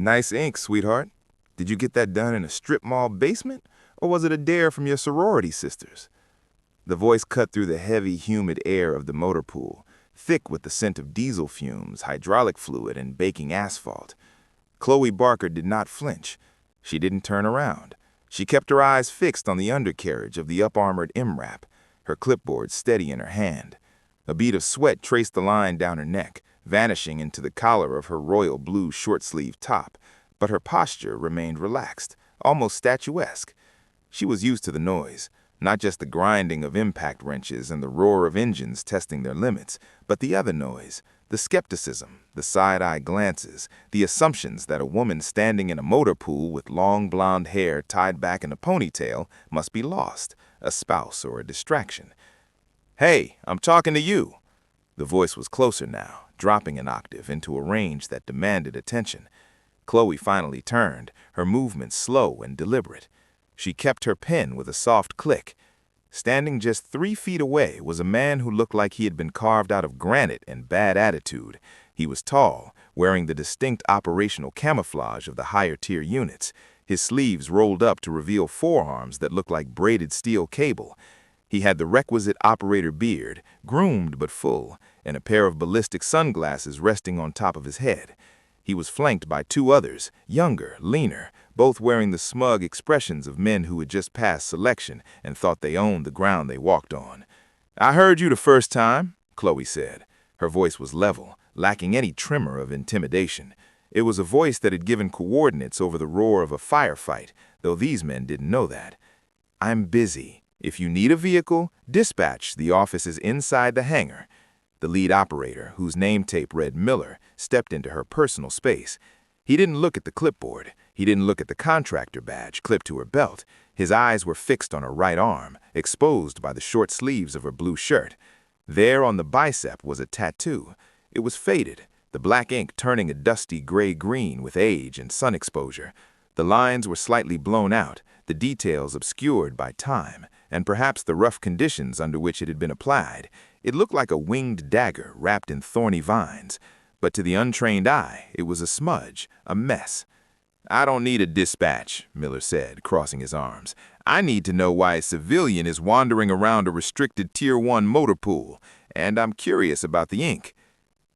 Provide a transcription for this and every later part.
Nice ink, sweetheart. Did you get that done in a strip mall basement, or was it a dare from your sorority sisters? The voice cut through the heavy, humid air of the motor pool, thick with the scent of diesel fumes, hydraulic fluid, and baking asphalt. Chloe Barker did not flinch. She didn't turn around. She kept her eyes fixed on the undercarriage of the up-armored MRAP, her clipboard steady in her hand. A bead of sweat traced the line down her neck, vanishing into the collar of her royal blue short-sleeved top, but her posture remained relaxed, almost statuesque. She was used to the noise, not just the grinding of impact wrenches and the roar of engines testing their limits, but the other noise, the skepticism, the side-eye glances, the assumptions that a woman standing in a motor pool with long blonde hair tied back in a ponytail must be lost, a spouse or a distraction. "Hey, I'm talking to you." The voice was closer now, dropping an octave into a range that demanded attention. Chloe finally turned, her movements slow and deliberate. She kept her pen with a soft click. Standing just 3 feet away was a man who looked like he had been carved out of granite and bad attitude. He was tall, wearing the distinct operational camouflage of the higher-tier units, his sleeves rolled up to reveal forearms that looked like braided steel cable. He had the requisite operator beard, groomed but full, and a pair of ballistic sunglasses resting on top of his head. He was flanked by 2 others, younger, leaner, both wearing the smug expressions of men who had just passed selection and thought they owned the ground they walked on. "I heard you the first time," Chloe said. Her voice was level, lacking any tremor of intimidation. It was a voice that had given coordinates over the roar of a firefight, though these men didn't know that. "I'm busy. If you need a vehicle, dispatch. The office is inside the hangar." The lead operator, whose name tape read Miller, stepped into her personal space. He didn't look at the clipboard. He didn't look at the contractor badge clipped to her belt. His eyes were fixed on her right arm, exposed by the short sleeves of her blue shirt. There on the bicep was a tattoo. It was faded, the black ink turning a dusty gray-green with age and sun exposure. The lines were slightly blown out, the details obscured by time, and perhaps the rough conditions under which it had been applied. It looked like a winged dagger wrapped in thorny vines, but to the untrained eye, it was a smudge, a mess. "I don't need a dispatch," Miller said, crossing his arms. "I need to know why a civilian is wandering around a restricted Tier 1 motor pool, and I'm curious about the ink."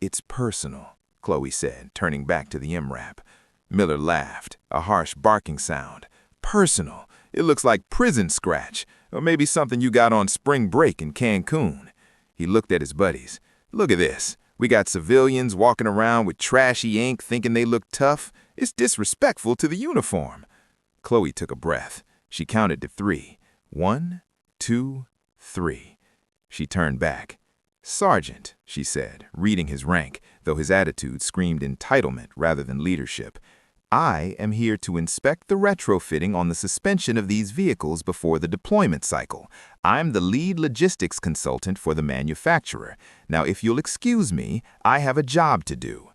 "It's personal," Chloe said, turning back to the MRAP. Miller laughed, a harsh barking sound. "Personal? It looks like prison scratch, or maybe something you got on spring break in Cancun." He looked at his buddies. "Look at this. We got civilians walking around with trashy ink thinking they look tough. It's disrespectful to the uniform." Chloe took a breath. She counted to 3. 1, 2, 3. She turned back. "Sergeant," she said, reading his rank, though his attitude screamed entitlement rather than leadership. "I am here to inspect the retrofitting on the suspension of these vehicles before the deployment cycle. I'm the lead logistics consultant for the manufacturer. Now, if you'll excuse me, I have a job to do."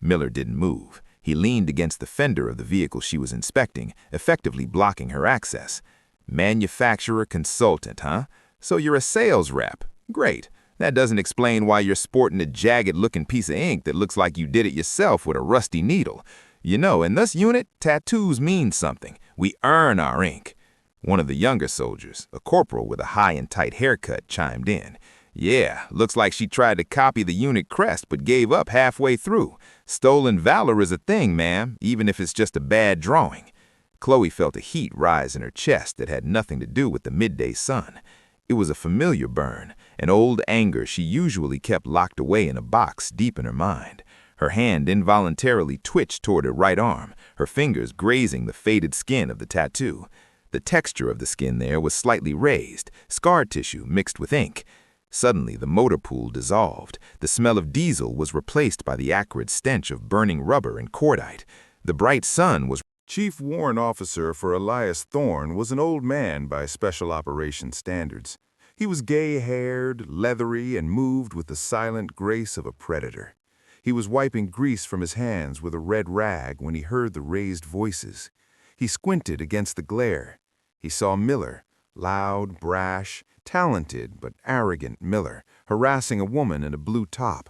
Miller didn't move. He leaned against the fender of the vehicle she was inspecting, effectively blocking her access. "Manufacturer consultant, huh? So you're a sales rep. Great. That doesn't explain why you're sporting a jagged-looking piece of ink that looks like you did it yourself with a rusty needle. You know, in this unit, tattoos mean something. We earn our ink." One of the younger soldiers, a corporal with a high and tight haircut, chimed in. "Yeah, looks like she tried to copy the unit crest but gave up halfway through. Stolen valor is a thing, ma'am, even if it's just a bad drawing." Chloe felt a heat rise in her chest that had nothing to do with the midday sun. It was a familiar burn, an old anger she usually kept locked away in a box deep in her mind. Her hand involuntarily twitched toward her right arm, her fingers grazing the faded skin of the tattoo. The texture of the skin there was slightly raised, scar tissue mixed with ink. Suddenly, the motor pool dissolved. The smell of diesel was replaced by the acrid stench of burning rubber and cordite. The bright sun was... Chief Warrant Officer for Elias Thorne was an old man by Special Operations standards. He was gay-haired, leathery, and moved with the silent grace of a predator. He was wiping grease from his hands with a red rag when he heard the raised voices. He squinted against the glare. He saw Miller, loud, brash, talented but arrogant Miller, harassing a woman in a blue top.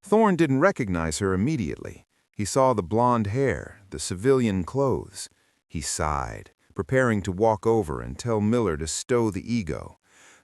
Thorne didn't recognize her immediately. He saw the blonde hair, the civilian clothes. He sighed, preparing to walk over and tell Miller to stow the ego.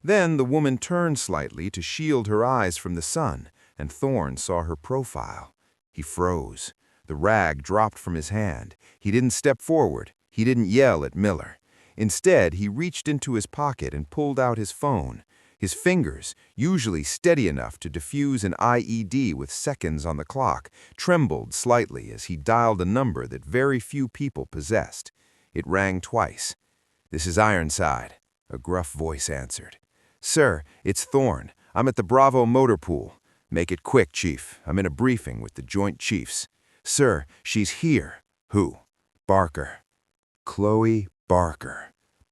Then the woman turned slightly to shield her eyes from the sun, and Thorne saw her profile. He froze. The rag dropped from his hand. He didn't step forward. He didn't yell at Miller. Instead, he reached into his pocket and pulled out his phone. His fingers, usually steady enough to defuse an IED with seconds on the clock, trembled slightly as he dialed a number that very few people possessed. It rang twice. "This is Ironside," a gruff voice answered. "Sir, it's Thorne. I'm at the Bravo Motor Pool. Make it quick, Chief. I'm in a briefing with the Joint Chiefs. Sir, she's here." "Who?" "Barker." Chloe Barker.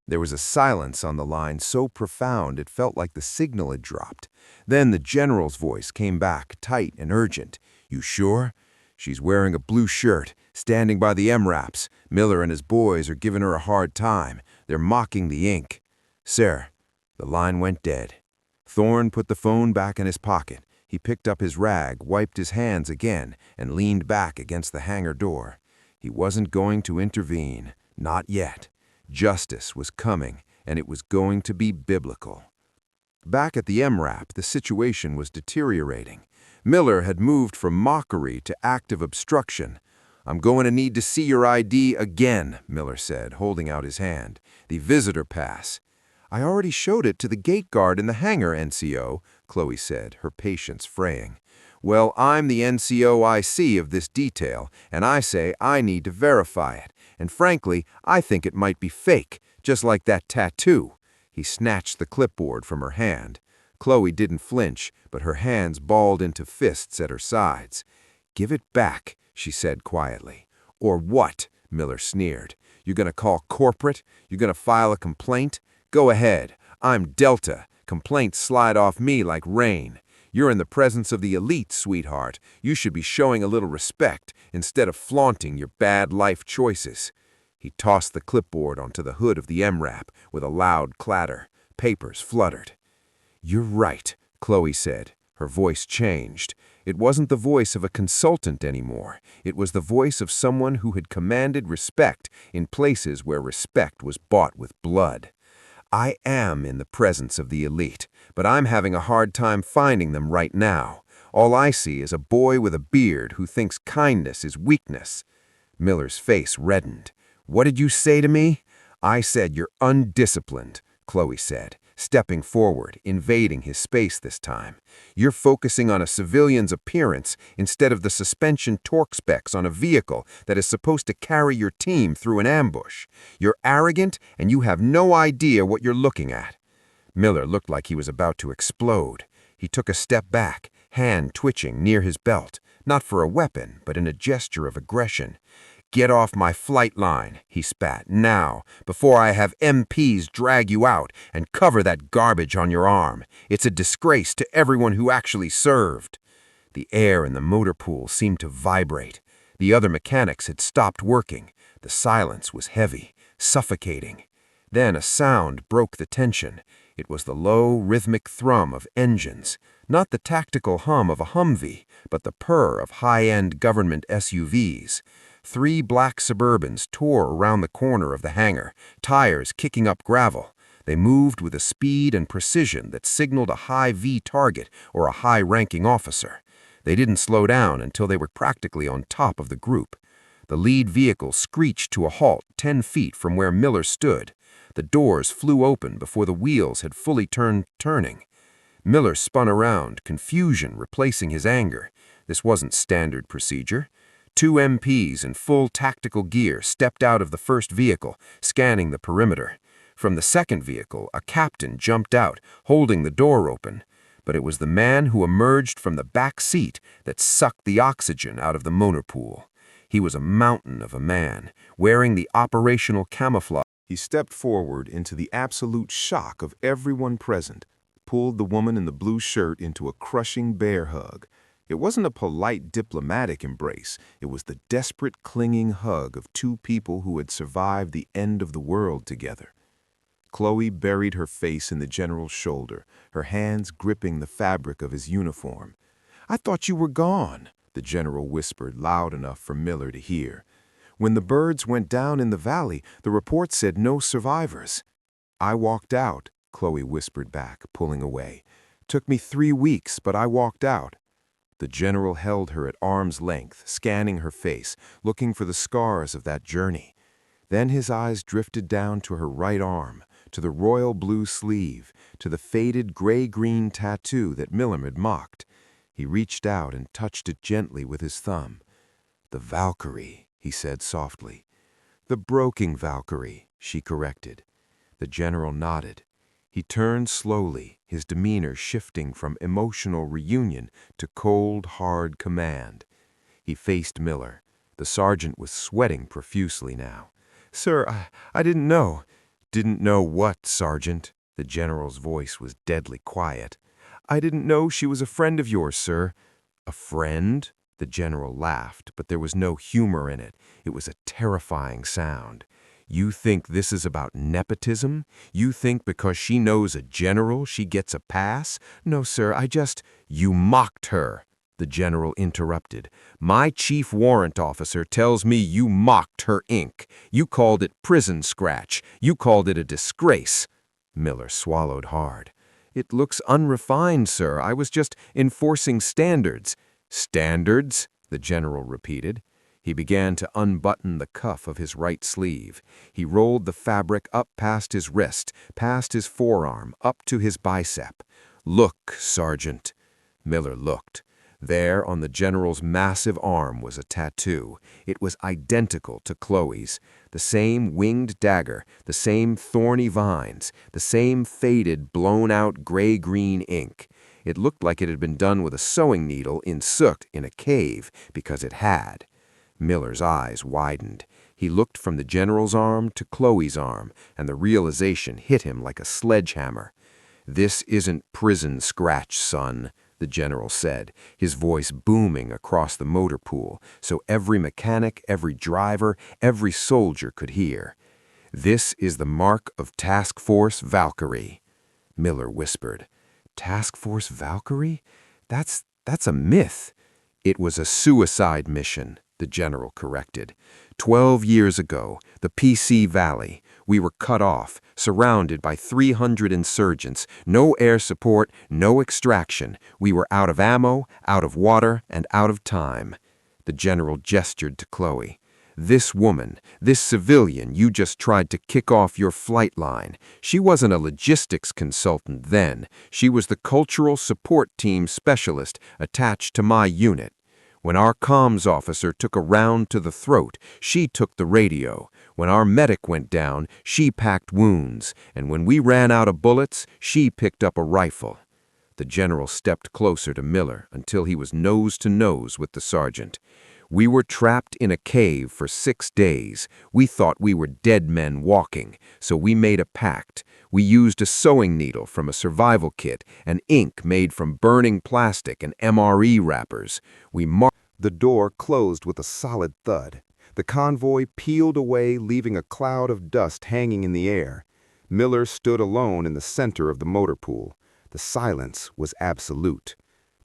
There was a silence on the line so profound it felt like the signal had dropped. Then the general's voice came back, tight and urgent. "You sure?" "She's wearing a blue shirt, standing by the MRAPs. Miller and his boys are giving her a hard time. They're mocking the ink." "Sir." The line went dead. Thorne put the phone back in his pocket. He picked up his rag, wiped his hands again, and leaned back against the hangar door. He wasn't going to intervene. Not yet. Justice was coming, and it was going to be biblical. Back at the MRAP, the situation was deteriorating. Miller had moved from mockery to active obstruction. "I'm going to need to see your ID again," Miller said, holding out his hand. "The visitor pass." "I already showed it to the gate guard in the hangar, NCO," Chloe said, her patience fraying. "Well, I'm the NCOIC of this detail, and I say I need to verify it. And frankly, I think it might be fake, just like that tattoo." He snatched the clipboard from her hand. Chloe didn't flinch, but her hands balled into fists at her sides. "Give it back," she said quietly. "Or what?" Miller sneered. "You're going to call corporate? You're going to file a complaint? Go ahead. I'm Delta. Complaints slide off me like rain. You're in the presence of the elite, sweetheart. You should be showing a little respect instead of flaunting your bad life choices." He tossed the clipboard onto the hood of the MRAP with a loud clatter. Papers fluttered. "You're right," Chloe said. Her voice changed. It wasn't the voice of a consultant anymore. It was the voice of someone who had commanded respect in places where respect was bought with blood. "I am in the presence of the elite, but I'm having a hard time finding them right now. All I see is a boy with a beard who thinks kindness is weakness." Miller's face reddened. "What did you say to me?" "I said you're undisciplined," Chloe said, stepping forward, invading his space this time. "You're focusing on a civilian's appearance instead of the suspension torque specs on a vehicle that is supposed to carry your team through an ambush. You're arrogant, and you have no idea what you're looking at." Miller looked like he was about to explode. He took a step back, hand twitching near his belt, not for a weapon, but in a gesture of aggression. "Get off my flight line," he spat, "now, before I have MPs drag you out and cover that garbage on your arm. It's a disgrace to everyone who actually served." The air in the motor pool seemed to vibrate. The other mechanics had stopped working. The silence was heavy, suffocating. Then a sound broke the tension. It was the low, rhythmic thrum of engines, not the tactical hum of a Humvee, but the purr of high-end government SUVs. 3 black Suburbans tore around the corner of the hangar, tires kicking up gravel. They moved with a speed and precision that signaled a high V target or a high-ranking officer. They didn't slow down until they were practically on top of the group. The lead vehicle screeched to a halt 10 feet from where Miller stood. The doors flew open before the wheels had fully turning. Miller spun around, confusion replacing his anger. This wasn't standard procedure. 2 MPs in full tactical gear stepped out of the first vehicle, scanning the perimeter. From the second vehicle, a captain jumped out, holding the door open. But it was the man who emerged from the back seat that sucked the oxygen out of the motor pool. He was a mountain of a man, wearing the operational camouflage. He stepped forward into the absolute shock of everyone present, pulled the woman in the blue shirt into a crushing bear hug. It wasn't a polite diplomatic embrace. It was the desperate clinging hug of 2 people who had survived the end of the world together. Chloe buried her face in the general's shoulder, her hands gripping the fabric of his uniform. "I thought you were gone." the general whispered loud enough for Miller to hear. "When the birds went down in the valley, the report said no survivors." "I walked out," Chloe whispered back, pulling away. "Took me 3 weeks, but I walked out." The general held her at arm's length, scanning her face, looking for the scars of that journey. Then his eyes drifted down to her right arm, to the royal blue sleeve, to the faded gray-green tattoo that Miller had mocked. He reached out and touched it gently with his thumb. "The Valkyrie," he said softly. "The broken Valkyrie," she corrected. The general nodded. He turned slowly, his demeanor shifting from emotional reunion to cold, hard command. He faced Miller. The sergeant was sweating profusely now. "Sir, I didn't know." "Didn't know what, Sergeant?" The general's voice was deadly quiet. "I didn't know she was a friend of yours, sir." "A friend?" The general laughed, but there was no humor in it. It was a terrifying sound. "You think this is about nepotism? You think because she knows a general she gets a pass?" "No, sir, I just—" "You mocked her," the general interrupted. "My chief warrant officer tells me you mocked her ink. You called it prison scratch. You called it a disgrace." Miller swallowed hard. "It looks unrefined, sir. I was just enforcing standards." "Standards?" the general repeated. He began to unbutton the cuff of his right sleeve. He rolled the fabric up past his wrist, past his forearm, up to his bicep. "Look, Sergeant." Miller looked. There on the general's massive arm was a tattoo. It was identical to Chloe's. The same winged dagger, the same thorny vines, the same faded, blown-out gray-green ink. It looked like it had been done with a sewing needle in soot in a cave, because it had. Miller's eyes widened. He looked from the general's arm to Chloe's arm, and the realization hit him like a sledgehammer. "This isn't prison scratch, son," the general said, his voice booming across the motor pool, so every mechanic, every driver, every soldier could hear. "This is the mark of Task Force Valkyrie." Miller whispered. "Task Force Valkyrie? That's a myth." "It was a suicide mission," the general corrected. 12 years ago, the PC Valley. We were cut off, surrounded by 300 insurgents, no air support, no extraction. We were out of ammo, out of water, and out of time. The general gestured to Chloe. "This woman, this civilian you just tried to kick off your flight line, she wasn't a logistics consultant then. She was the cultural support team specialist attached to my unit. When our comms officer took a round to the throat, she took the radio. When our medic went down, she packed wounds. And when we ran out of bullets, she picked up a rifle." The general stepped closer to Miller until he was nose to nose with the sergeant. "We were trapped in a cave for 6 days. We thought we were dead men walking, so we made a pact. We used a sewing needle from a survival kit and ink made from burning plastic and MRE wrappers. The door closed with a solid thud. The convoy peeled away, leaving a cloud of dust hanging in the air. Miller stood alone in the center of the motor pool. The silence was absolute.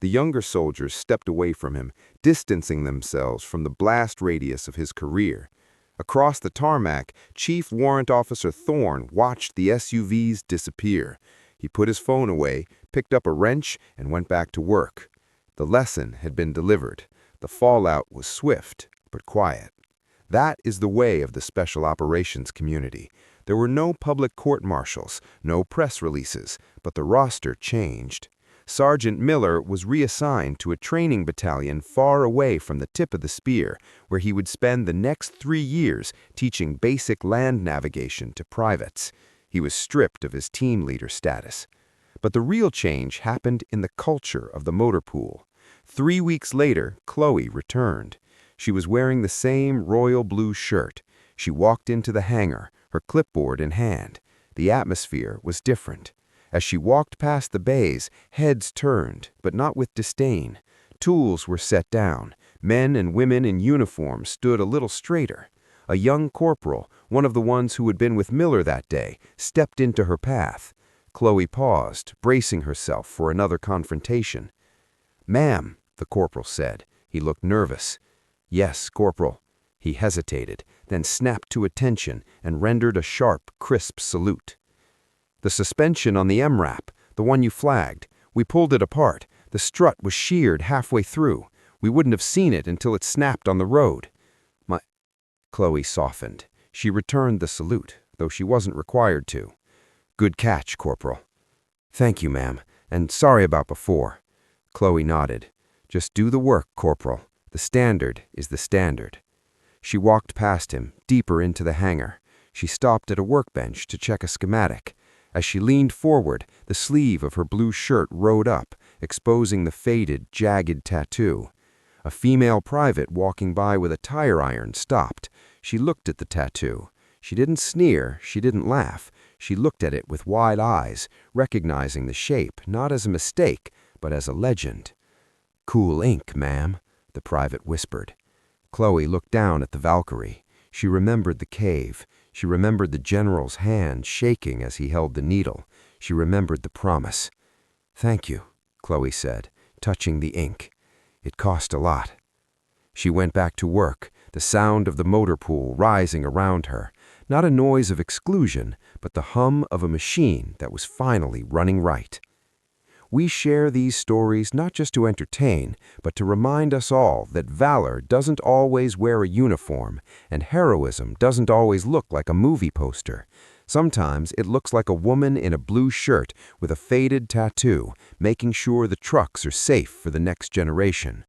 The younger soldiers stepped away from him, distancing themselves from the blast radius of his career. Across the tarmac, Chief Warrant Officer Thorne watched the SUVs disappear. He put his phone away, picked up a wrench, and went back to work. The lesson had been delivered. The fallout was swift, but quiet. That is the way of the special operations community. There were no public court-martials, no press releases, but the roster changed. Sergeant Miller was reassigned to a training battalion far away from the tip of the spear, where he would spend the next 3 years teaching basic land navigation to privates. He was stripped of his team leader status. But the real change happened in the culture of the motor pool. 3 weeks later, Chloe returned. She was wearing the same royal blue shirt. She walked into the hangar, her clipboard in hand. The atmosphere was different. As she walked past the bays, heads turned, but not with disdain. Tools were set down. Men and women in uniform stood a little straighter. A young corporal, one of the ones who had been with Miller that day, stepped into her path. Chloe paused, bracing herself for another confrontation. "Ma'am," the corporal said, He looked nervous. "Yes, Corporal." He hesitated, then snapped to attention and rendered a sharp, crisp salute. "The suspension on the MRAP, the one you flagged, we pulled it apart. The strut was sheared halfway through. We wouldn't have seen it until it snapped on the road." Chloe softened. She returned the salute, though she wasn't required to. "Good catch, Corporal." "Thank you, ma'am, and sorry about before." Chloe nodded. "Just do the work, Corporal. The standard is the standard." She walked past him, deeper into the hangar. She stopped at a workbench to check a schematic. As she leaned forward, the sleeve of her blue shirt rode up, exposing the faded, jagged tattoo. A female private walking by with a tire iron stopped. She looked at the tattoo. She didn't sneer, she didn't laugh. She looked at it with wide eyes, recognizing the shape not as a mistake, but as a legend. "Cool ink, ma'am," the private whispered. Chloe looked down at the Valkyrie. She remembered the cave. She remembered the general's hand shaking as he held the needle. She remembered the promise. "Thank you," Chloe said, touching the ink. "It cost a lot." She went back to work, the sound of the motor pool rising around her. Not a noise of exclusion, but the hum of a machine that was finally running right. We share these stories not just to entertain, but to remind us all that valor doesn't always wear a uniform, and heroism doesn't always look like a movie poster. Sometimes it looks like a woman in a blue shirt with a faded tattoo, making sure the trucks are safe for the next generation.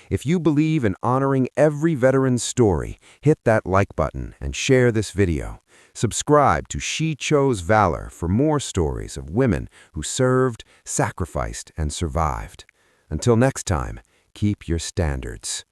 If you believe in honoring every veteran's story, hit that like button and share this video. Subscribe to She Chose Valor for more stories of women who served, sacrificed, and survived. Until next time, keep your standards.